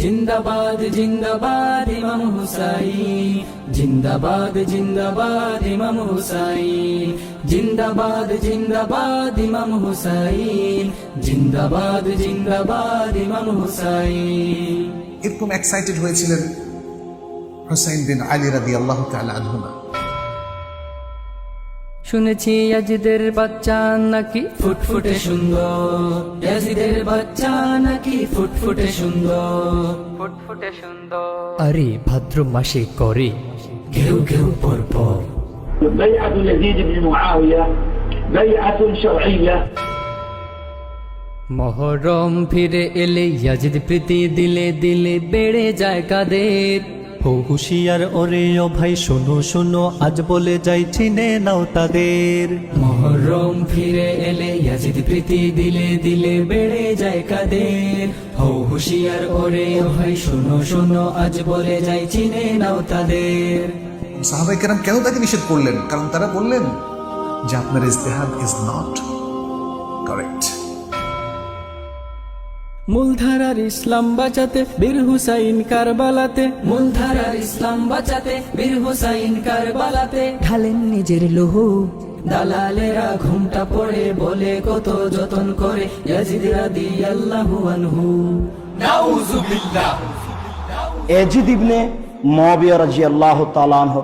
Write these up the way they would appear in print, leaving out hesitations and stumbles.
জিন্দাবাদ জিন্দাবাদ ইমাম হুসাইন, জিন্দাবাদ জিন্দাবাদ ইমাম হুসাইন, জিন্দাবাদ জিন্দাবাদ ইমাম হুসাইন, জিন্দাবাদ জিন্দাবাদ ইমাম হুসাইন। এরকম এক্সাইটেড হয়েছিলেন হুসাইন বিন আলী রাদিয়াল্লাহু তাআলা আনহুমা। শুনেছি ইয়াজিদের বাচ্চা নাকি ফুটফুটে সুন্দর, ইয়াজিদের বাচ্চা নাকি ফুটফুটে সুন্দর, ফুটফুটে সুন্দর। আরে ভাদ্র মাসে করে ঘেউ ঘেউ পরপর। بيعة يزيد بن معاوية بيعة شرعية। মহরম ফিরে এলে ইয়াজিদ প্রীতি দিলে দিলে বেড়ে যায় কাদের। হো হুশিয়ার ওরে ও ভাই শোনো শোনো আজ বলে যাই চিনে নাও তাদের। মহরম ফিরে এলে ইয়াজিদ প্রীতি দিলে দিলে বেড়ে যায় কাদের। হো হুশিয়ার ওরে ও ভাই শোনো শোনো আজ বলে যাই চিনে নাও তাদের। সাহাবায়ে কেরাম কেন তাকে নিষেধ করলেন? কারণ তারা বললেন যে আপনার ইজতিহাদ ইজ নট কারেক্ট। মূলধারার ইসলাম বাঁচাতে বীর হুসাইন কারবালাতে, মূলধারার ইসলাম বাঁচাতে বীর হুসাইন কারবালাতে ঢালেন নিজের লৌহ। দালালেরা ঘুমটা পড়ে বলে কত যতন করে ইয়াজিদ রাদিয়াল্লাহু আনহু। নাউযুবিল্লাহ। ইয়াজিদ ইবনে মুআবিয়া রাদিয়াল্লাহু তাআলা আনহু।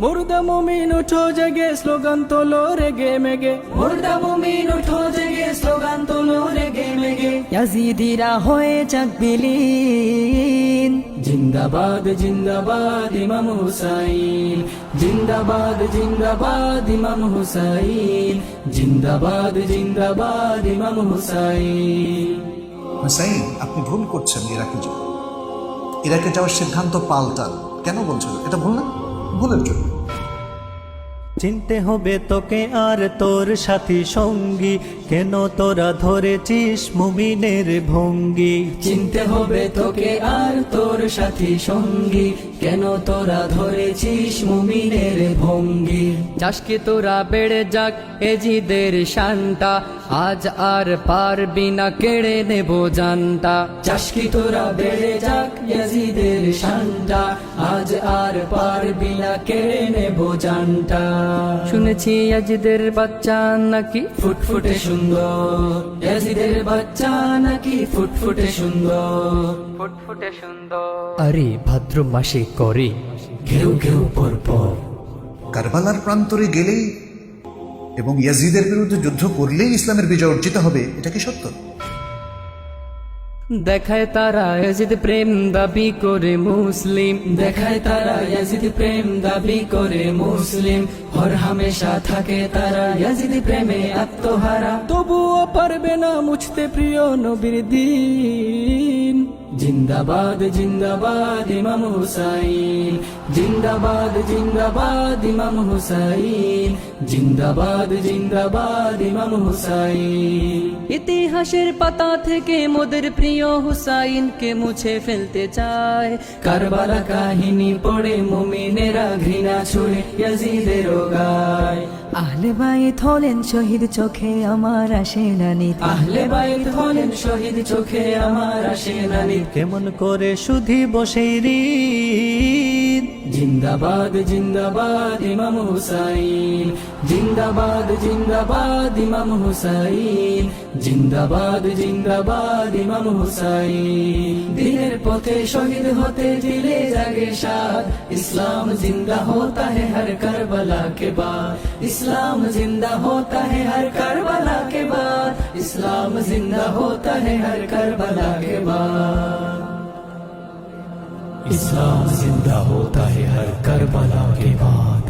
মুর্দা মুমিন উঠো জেগে স্লোগান তোলো রেগে মেগে, মুর্দা মুমিন উঠো জেগে স্লোগান তোলো রেগে মেগে। ইয়াজিদিরা হয়ে যাক বিলীন। জিন্দাবাদ জিন্দাবাদ ইমাম হুসাইন, জিন্দাবাদ জিন্দাবাদ ইমাম হুসাইন, জিন্দাবাদ জিন্দাবাদ ইমাম হুসাইন। হুসাইন, আপনি ভুল করছেন। ইরাকে যাওয়ার সিদ্ধান্ত পাল্টান। কেন বলছেন এটা? ভুল না? ভুলের জন্য চিনতে হবে তোকে আর তোর সাথী সঙ্গী, কেন তোরা ধরেছিস মুমিনের ভঙ্গি। চিনতে হবে তোকে আর তোর সাথী সঙ্গী, কেন তোরা ধরেছিস মুমিনের ভঙ্গি। চাষকে তোরা বেড়ে যাক এজিদের শানটা, আজ আর পারবি না কেড়ে নেব জানটা। চাষকি তোরা বেড়ে যাক ইয়াজিদের শানটা, আজ আর পারবি না কেড়ে নেব জানটা। শুনেছি ইয়াজিদের বাচ্চা নাকি ফুটফুটে সুন্দর, ইয়াজিদের বাচ্চা নাকি ফুটফুটে সুন্দর, ফুটফুটে সুন্দর। আরে ভাদ্র মাসে করে ঘেউ ঘেউ পরপর। কারবালার প্রান্তরে গেলেই এবং ইয়াজিদের বিরুদ্ধে যুদ্ধ করলেই ইসলামের বিজয় অর্জিত হবে, এটা কি সত্য? দেখায় তারা ইয়াজিদ প্রেম দাবি করে মুসলিম, দেখায় তারা ইয়াজিদ প্রেম দাবি করে মুসলিম। হর হামেশা থাকে তারা ইয়াজিদ প্রেমে আত্মহারা, তবুও পারবে না মুছতে প্রিয় নবীর দিন। জিন্দাবাদ জিন্দাবাদ ইমাম হুসাইন, জিন্দাবাদ জিন্দাবাদ ইমাম হুসাইন, জিন্দাবাদ জিন্দাবাদ ইমাম হুসাইন। ইতিহাসের পাতা থেকে মোদের প্রিয় হুসাইনকে মুছে ফেলতে চায়। কারবালা কাহিনী পড়ে মুমিনেরা ঘৃণা ছুড়ে ইয়াজিদের গায়। আহলে বাইত হলেন শহীদ চোখে আমার আসে না নিত, আহলে বাইত হলেন শহীদ চোখে আমার আসে না নিত। কেমন করে শুধু বসে রিদ। জিন্দাবাদ জিন্দাবাদ ইমাম হুসাইন, জিন্দাবাদ জিন্দাবাদ ইমাম হুসাইন, জিন্দাবাদ জিন্দাবাদ ইমাম হুসাইন। দিনের পথে শহীদ হতে দিলে জাগে সাদ, ইসলাম জিন্দা होता है हर करबला के बाद, इस्लाम जिंदा होता है हर करबला के बाद, इस्लाम जिंदा होता है हर करबला के बाद, इस्लाम जिंदा होता है हर करबला के बाद।